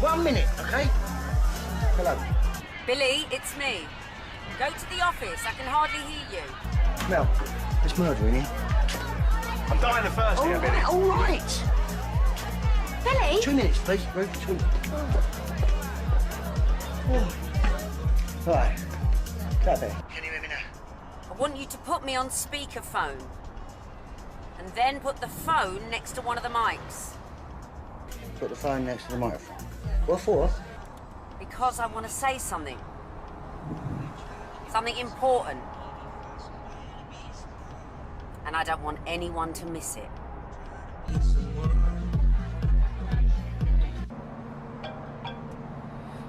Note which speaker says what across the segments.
Speaker 1: 1 minute, okay? Hello.
Speaker 2: Billy, it's me. Go to the office. I can hardly hear you.
Speaker 1: Mel, there's murder in here.
Speaker 3: I'm dying of thirst here, Billy.
Speaker 1: All right.
Speaker 4: Billy?
Speaker 1: 2 minutes, please. Ruth, 2 minutes. Right. Cut there. Can you hear me now?
Speaker 2: I want you to put me on speakerphone. And then put the phone next to one of the mics.
Speaker 1: Put the phone next to the microphone. What for?
Speaker 2: Because I want to say something. Something important. And I don't want anyone to miss it.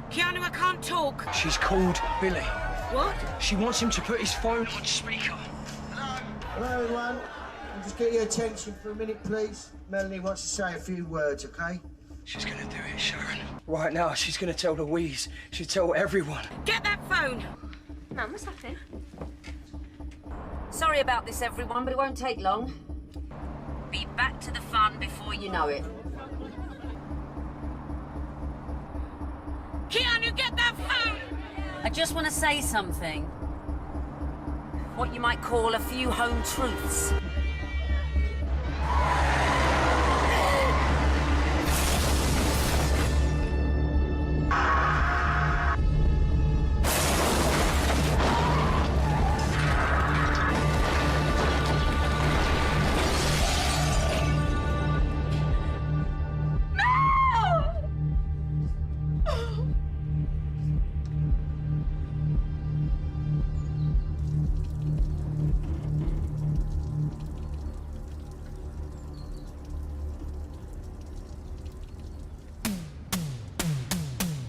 Speaker 2: Keanu, I can't talk.
Speaker 5: She's called Billy.
Speaker 2: What?
Speaker 5: She wants him to put his phone on speaker.
Speaker 1: Hello, everyone. I'll just get your attention for a minute, please. Melanie wants to say a few words, okay?
Speaker 5: She's gonna do it, Sharon. Right now, she's gonna tell Louise. She'll tell everyone.
Speaker 2: Get that phone!
Speaker 4: Mum, what's happening?
Speaker 2: Sorry about this, everyone, but it won't take long. Be back to the fun before you know it. Keanu, get that phone! I just want to say something. What you might call a few home truths.